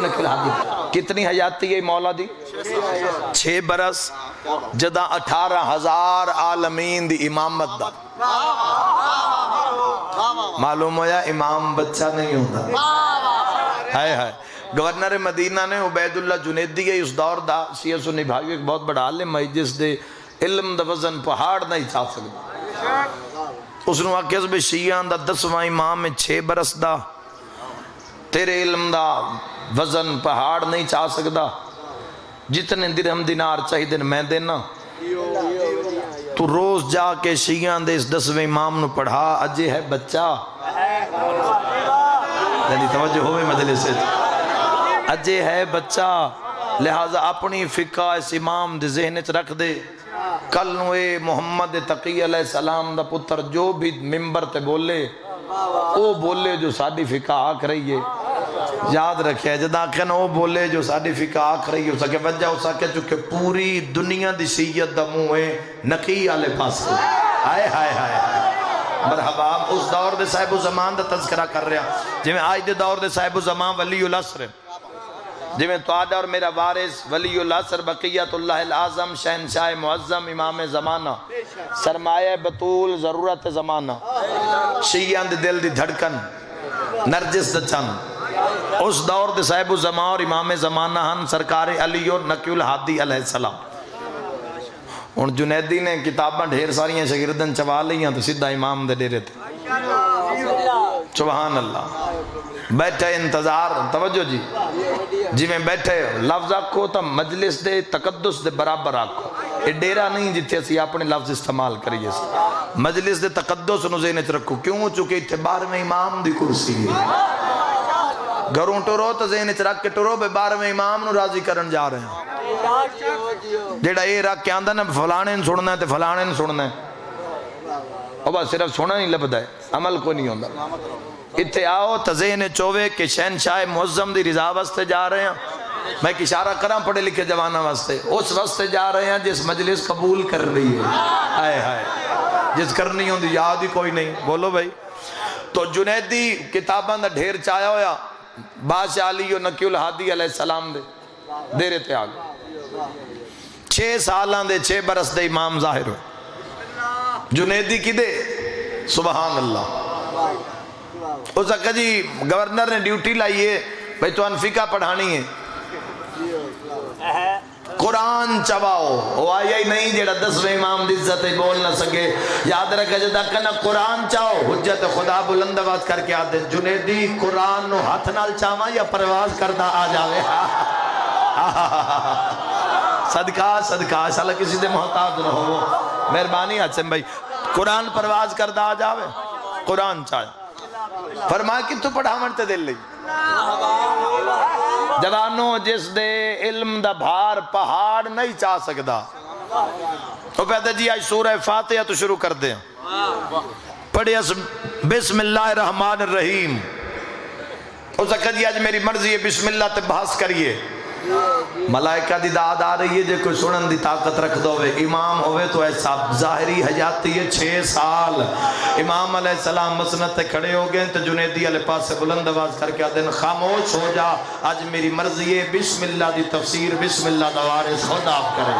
نقل حدیث کتنی حیاتی ہے مولا دی 6 برس جدہ 18,000 عالمین دی امامت دا معلوم ہویا امام بچہ نہیں ہوتا ہے گورنر مدینہ نے عبید اللہ جنیدی ہے اس دور دا شیعہ سنی بھائیو ایک بہت بڑا عالم ہے جس دے علم دا وزن پہاڑ نہیں چاہ سکتا اس نے واقعہ بھی شیعہ دا 10واں امام میں 6 برس دا تیرے علم دا وزن پہاڑ نہیں چاہ سکتا جتنے درہم دینار چاہی دن میں دینا تو روز جا کے شیعہ دے اس 10ویں امام نو پڑھا اجے ہے بچہ یعنی توجہ ہوئے مجلس سے اجے ہے بچہ لہذا اپنی فقہ اس امام دے ذہن چ رکھ دے کل نوے محمد تقی علیہ السلام دا پتر جو بھی ممبر تے بولے او بولے جو ساڑی فقہ آکھ رہی ہے یاد رکھے جدا کہنا وہ بولے جو ساڑی فقہ آکھ رہی ہے اس کے وجہ ہو سکے چونکہ پوری دنیا دی شیعت دا منہ ہے نقی آلے پاس آئے ہائے ہائے مرحبا اس دور دے صاحب و زمان دا تذکرہ کر رہا جی میں آج دے دور دے صاحب و زمان ولی العصر جی میں تو آدھا اور میرا وارث ولی العصر بقیت اللہ العظم شہنشاہ معظم امام زمانہ سرمایہ بطول ضرورت زمانہ شیعہ دے دل دی دھڑکن نرجس دا چند اس دور دے صاحب الزمان اور امام زمانہ ہن سرکار علی اور نقی الحادی علیہ السلام اور جنیدی نے کتاباں ڈھیر ساری ہیں شاگردن چوا لیاں تو سیدھا امام دے ڈیرے تھے سبحان اللہ بیٹھے انتظار توجہ جی میں بیٹھے لفظ آکھو تو مجلس دے تقدس دے برابر آکھو یہ ڈیرہ نہیں جتے اسی اپنے لفظ استعمال کریے مجلس دے تقدس نو ذہن چ رکھو کیوں چونکہ اتبار میں امام دی کرسی ہے گھروں ٹرو تو ذہن چ رکھ کے ٹرو بے 12ویں امام نو راضی کرن جا رہے ہیں جیڑا یہ رکھ کے آندہ نا فلانے نے سننا ہے تو فلانے نے سننا ہے اور بس صرف سونا نہیں لبدا ہے عمل کو نہیں ہوندہ اتھے آؤ تذہن چوے کہ شہنشاہ معظم دی رضا واسطے جا رہے ہیں میں ایک اشارہ کراں پڑھے لکھے جوانہ واسطے اس واسطے جا رہے ہیں جس مجلس قبول کر رہی ہے آئے ہائے جس کرنی ہوندی یاد ہی کوئی نہیں بولو بھائی تو جنیدی کتاباں دا ڈھیر چایا ہویا بادشاہ علی و نقی الحادی علیہ السلام دے رہے تھے آگے 6 سالاں دے 6 برس دے امام ظاہر ہوئے جنیدی کی دے سبحان اللہ اس وقت جی گورنر نے ڈیوٹی لائیے بھئی تو انفقہ پڑھانی ہے قرآن چواؤ وہ آیا ہی نہیں جیڑا 10ویں امام دی عزت ہی بول نہ سکے یاد رکھا جدا کنا قرآن چاہو حجت خدا بلند آواز کر کے آتے جنیدی قرآن نو ہاتھ نال چاہواں یا پرواز کردہ آ جاوے صدقہ صدقہ سالہ کسی دے محتاج نہ ہو مہربانی حسن بھائی قرآن پرواز کردہ آ جاوے قرآن چاہے فرمایا کہ تو پڑھا مرتے دل لئی جوانوں جس دے علم دا بھار پہاڑ نہیں چاہ سکدا وہ کہتے جی آج سورہ فاتحہ تو شروع کر دیں پڑھے بسم اللہ الرحمن الرحیم اس وقت جی آج میری مرضی ہے بسم اللہ تے بحث کریے ملائکہ دی داد آ رہی ہے جے کوئی سنن دی طاقت رکھ دو امام ہوئے تو ایسا ظاہری حیاتی ہے 6 سال امام علیہ السلام مسند تے کھڑے ہو گئے تو جنیدی علیہ پاس سے بلند آواز کر کے آدھیں خاموش ہو جا آج میری مرضی ہے بسم اللہ دی تفسیر بسم اللہ دوارث خود آپ کریں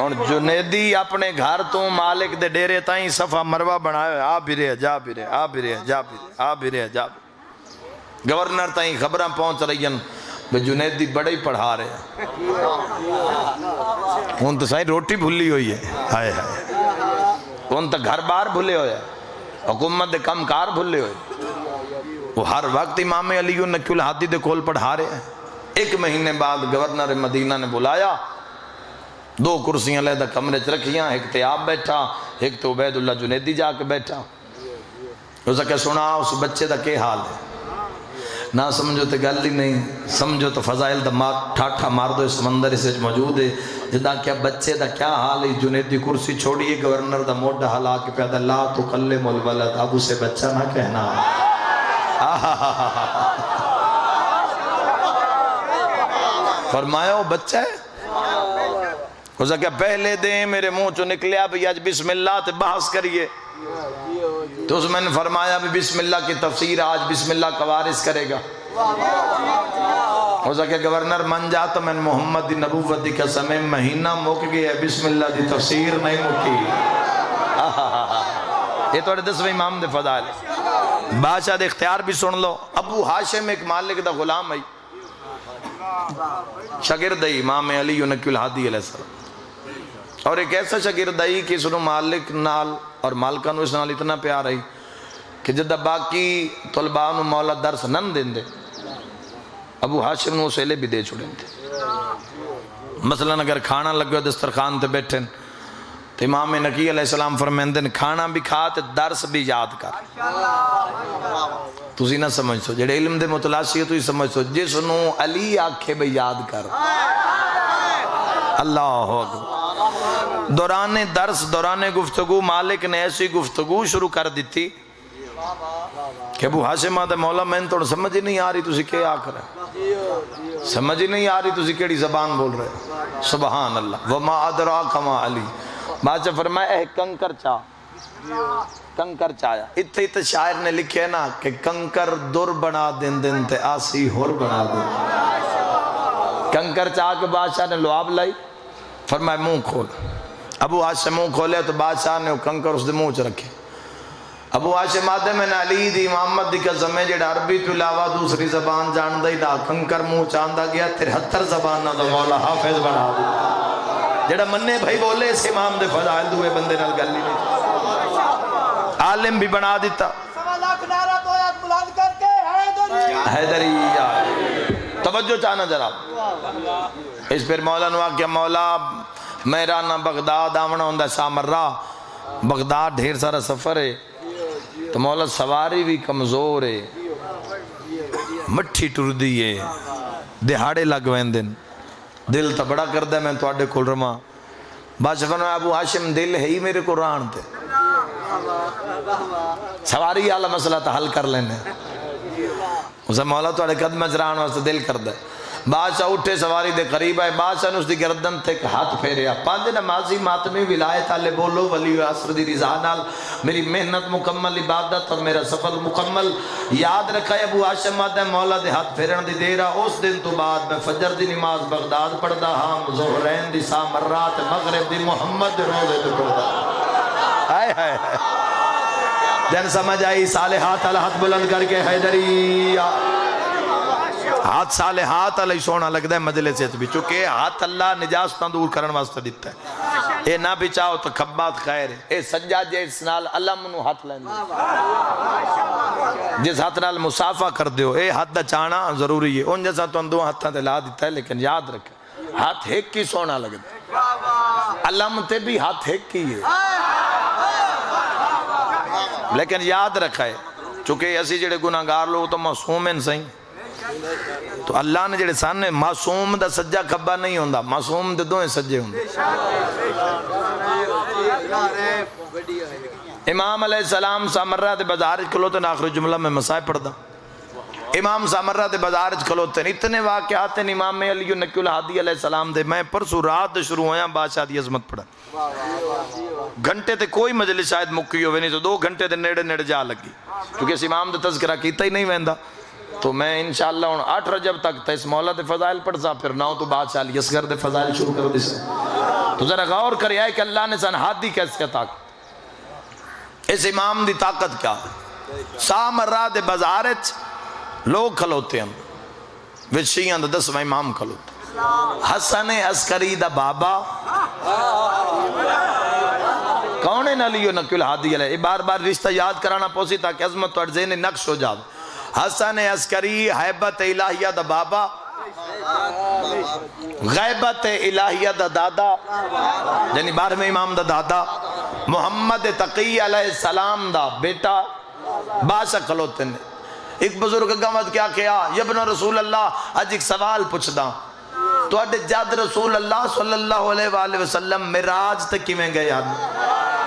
اور جنیدی اپنے گھر تو مالک دے ڈیرے تائیں صفحہ مروہ بنائے آ بھی رہے جا بھی رہے آ بھی رہے جا بھی رہے آ بھی رہے جا بھی گورنر تائیں خبریں پہنچ رہی ہیں بے جنیدی بڑے ہی پڑھا رہے ہیں ان تو سائیں روٹی بھلی ہوئی ہے ہائے ہائے ان تو گھر بار بھلے ہوئے حکومت دے کم کار بھلے ہوئے وہ ہر وقت امام علی و نقی الحادی دے کول پڑھا رہے ہیں 1 مہینے بعد گورنر مدینہ نے بلایا 2 کرسیاں لے دا کمرے چ رکھیاں ایک تے آپ بیٹھا ایک تو عبید اللہ جنیدی جا کے بیٹھا اسے کہ سنا اس بچے دا کے حال ہے نہ سمجھو تو گل ہی نہیں سمجھو تو فضائل دا ٹھاٹھا مار دو اس سمندر اسے موجود ہے جدا کیا بچے دا کیا حال ہے جنیدی کرسی چھوڑیے گورنر دا موڈا حالا کے پیدا لا تو کلم الولد اب اسے بچہ نہ کہنا فرمایا وہ بچہ ہے اسے کہ پہلے دیں میرے منہ چو نکلیا بھی آج بسم اللہ تے بحث کریے تو اس میں نے فرمایا بھی بسم اللہ کی تفسیر آج بسم اللہ کا وارث کرے گا. ہو سکے گورنر من جا تو میں محمد دی نبوت دی قسم مہینہ موک گیا بسم اللہ دی تفسیر نہیں مکی. یہ تو 10ویں امام دے فضائل. بادشاہ دے اختیار بھی سن لو. ابو ہاشم ایک مالک دا غلام ہے شاگرد ہے امام علی نقی الہادی علیہ السلام. اور ایک ایسا شاگرد ہے کہ سنو مالک نال اور مالکہ نو اس نال اتنا پیار ہے کہ جدہ باقی طلباء نو مولا درس نن دیں دے ابو ہاشم نو سیلے بھی دے چھوڑیں تھے. مثلا اگر کھانا لگو دسترخوان تے بیٹھیں تو امام نقی علیہ السلام فرمیندے کھانا بھی کھا تے درس بھی یاد کر. تسی نہ سمجھ سو جڑے علم دے متلاشی ہے تو ہی سمجھ سو جس نو علی آکھے بھی یاد کر. اللہ اکبر. دوران درس دوران گفتگو مالک نے ایسی گفتگو شروع کر دیتی کہ ابو ہاشم آدھے مولا میں تو سمجھ ہی نہیں آ رہی تسی کیا آکھ رہے سمجھ ہی نہیں آ رہی تسی کیڑی زبان بول رہے. سبحان اللہ. وما ادراک ما علی. بادشاہ فرمایا اے کنکر چایا. اتھے شاعر نے لکھے نا کہ کنکر در بنا دن دن تے آسی ہور بنا دن. کنکر چاہ کے بادشاہ نے لعاب لائی فرمایا منہ کھول. ابو ہاشم منہ کھولے تو بادشاہ نے کنکر اس دے منہ چ رکھے. ابو ہاشم آدھے میں علی دی امامت دی قسم ہے جڑا عربی تو علاوہ دوسری زبان جان دا ہی دا کنکر منہ چاندہ گیا 73 زبانہ دا مولا حافظ بنا دیا. جڑا منے بھائی بولے اس امام دے فضائل دوئے بندے نال گل ہی نہیں. عالم بھی بنا دیتا. حیدری توجہ چاہنا ذرا. اس پر مولا نوا کیا مولا میرا نہ بغداد آونا ہوندہ سامرہ بغداد ڈھیر سارا سفر ہے تو مولا سواری بھی کمزور ہے مٹھی ٹر دی ہے دہاڑے لگوین دن دل تا بڑا کردہ ہے میں تو آڈے کھول رما. بادشاہ فرمایا ابو ہاشم دل ہے ہی میرے قرآن تے سواری آلہ مسئلہ تا حل کر لینے. اسے مولا تو آڈے قدم اجران واسطے دل کردہ ہے. بادشاہ اٹھے سواری دے قریب آئے. بادشاہ نے اس دی گردن تے ہاتھ پھیریا. پانچ نمازی ماتمی ولایت آلے بولو ولی عصر دی رضا نال میری محنت مکمل عبادت اور میرا سفر مکمل. یاد رکھا ہے ابو ہاشم آدھے مولا دے ہاتھ پھیرن دی دیرہ. اس دن تو بعد میں فجر دی نماز بغداد پڑھدا ہاں ظہرین دی سامرات مغرب دی محمد دے روزے تے پڑھدا. ہائے ہائے جن سمجھ آئی صالحات اللہ ہاتھ بلند کر کے حیدری ہاتھ صالحات علیہ سونا لگ ہے مجلس بھی چونکہ ہاتھ اللہ نجاستان دور کرن واسطہ دیتا ہے. اے نہ بھی چاہو تو کھبات خیر ہے. اے سجاد جس نال اللہ منو ہاتھ لین جس ہاتھ نال مسافہ کر دیو اے ہاتھ دا چانا ضروری ہے. ان جیسا تو اندو ہاتھاں تے لا دیتا ہے لیکن یاد رکھے ہاتھ ایک کی سونا لگ ہے. اللہ منتے بھی ہاتھ ایک کی ہے لیکن یاد رکھا ہے چونکہ اسی جڑے گناہگار لوگ تو معصوم ہیں صحیح تو اللہ نے جڑے سانے معصوم دا سجا کھبا نہیں ہوندہ معصوم دے دوئے سجے ہوندے. امام علیہ السلام سامرہ دے بازارج کھلوتے آخر جملہ میں مسائل پڑھدا. امام سامرہ دے بازارج کھلوتے اتنے واقعات ہیں امام علی نقی الہادی علیہ السلام دے. میں پرسو رات شروع ہویا بادشاہ دی عظمت پڑھا گھنٹے تے کوئی مجلس شاید مکی ہوئے نہیں تو 2 گھنٹے تے نیڑے نیڑے جا لگی کیونکہ اس امام دے تذکرہ کیتا ہی نہیں ویندہ. تو میں انشاءاللہ 8 رجب تک تا اس مولا دے فضائل پڑھ سا پھر 9 تو بادشاہ علی اصغر دے فضائل شروع کر دی سا. تو ذرا غور کریا ہے کہ اللہ نے سنہادی کیسے طاقت اس امام دی طاقت کیا. سامرہ دے بازارچ لوگ کھلوتے ہیں وچیاں دا 10واں امام کھلوتے. حسن عسکری دا بابا کون ہے علی نقی الہادی علیہ. بار بار رشتہ یاد کرانا پوسی تاکہ عظمت اور ذہن نقش ہو جاوے. حسن عسکری حیبت الہیہ دا بابا غیبت الہیہ دا دادا یعنی 12ویں امام دا دادا محمد تقی علیہ السلام دا بیٹا بادشاہ کھلوتے نے. ایک بزرگ گمت کیا کیا ابن رسول اللہ آج ایک سوال پوچھدا تو اڈے جد رسول اللہ صلی اللہ علیہ وآلہ وسلم معراج تک کی میں گئے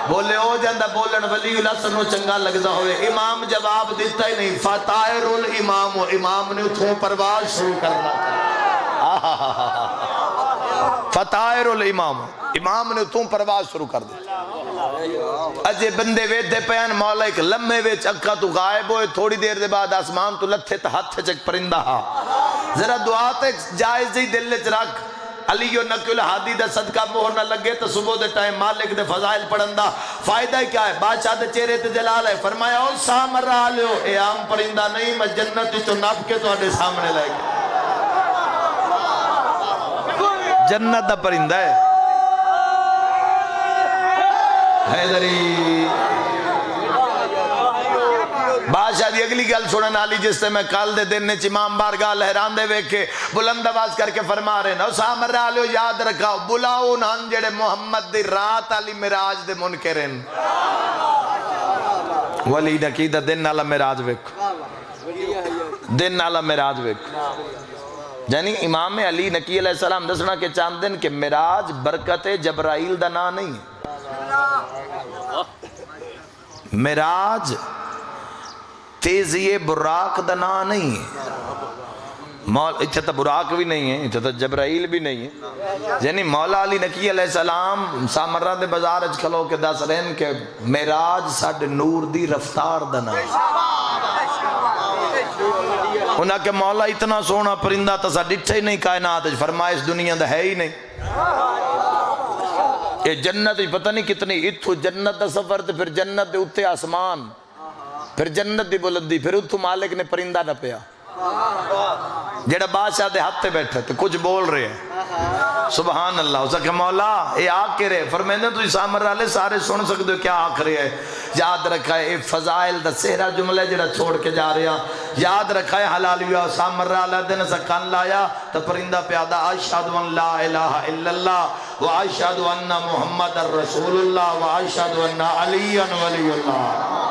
بولے ہو جاندہ بولن ولی اللہ سنو چنگا لگدا ہوئے. امام جواب دیتا ہی نہیں. فطائر الامام امام نے اتھوں پرواز شروع کرنا فطائر الامام امام نے اتھوں پرواز شروع کر دی. اجے بندے ویدے پیان مولا ایک لمحے ویچ اکھا تو غائب ہوئے تھوڑی دیر دے بعد آسمان تو لتھے تا ہاتھ چک پرندہ ہا ذرا دعا تے جائز ہی دل چ رکھ علی و نقل حادی دا صدقہ مہر نہ لگے تو صبح دے ٹائم مالک دے فضائل پڑھندہ فائدہ کیا ہے بادشاہ دے چہرے تے جلال ہے فرمایا او سامر رہا لیو اے عام پرندہ نہیں میں جنت تو نپ کے تو آنے سامنے لے گا جنت دا پرندہ ہے حیدری بادشاہ دی اگلی گل سنن آلی جس سے میں کال دے دن نے امام بارگاہ لہران دے ویکے بلند آواز کر کے فرما رہے نا سامر رہا لیو یاد رکھاؤ بلاؤ نان جڑے محمد دی رات علی مراج دے منکرین ولی نقیدہ دن نالا مراج ویکو دن نالا مراج ویکو یعنی امام علی نقی علیہ السلام دسنا کے چاند دن کہ مراج برکت جبرائیل دا نا نہیں مراج تیزی براق دا نا نہیں اتھا تا براق بھی نہیں ہے اتھا تا جبرائیل بھی نہیں ہے یعنی مولا علی نقی علیہ السلام سامرہ دے بازار اچھ کھلو کے دس رہن کہ مراج ساڑھ نور دی رفتار دا نا انہاں کہ مولا اتنا سونا پرندہ تا سا ڈٹھا ہی نہیں کائنات فرمائے اس دنیا دا ہے ہی نہیں یہ جنت پتہ نہیں کتنی اتھو جنت دا سفر تے پھر جنت دے اتے آسمان پھر جنت دی بلندی پھر اتھو مالک نے پرندہ نہ پیا جڑا بادشاہ دے ہاتھ تے بیٹھے تو کچھ بول رہے ہیں سبحان اللہ اسا کہ مولا اے آگ کے رہے فرمیندے تو سامر رالے سارے سن سکتے ہو کیا آگ رہے ہیں یاد رکھا ہے اے فضائل دا سہرہ جملہ جڑا چھوڑ کے جا رہے ہیں یاد رکھا ہے حلالیہ سامر رالے دن سا کان لایا تو پرندہ پیادا اشہدو ان لا الہ الا اللہ و اشہدو ان محمد الرسول اللہ و اشہدو ان علی ولی اللہ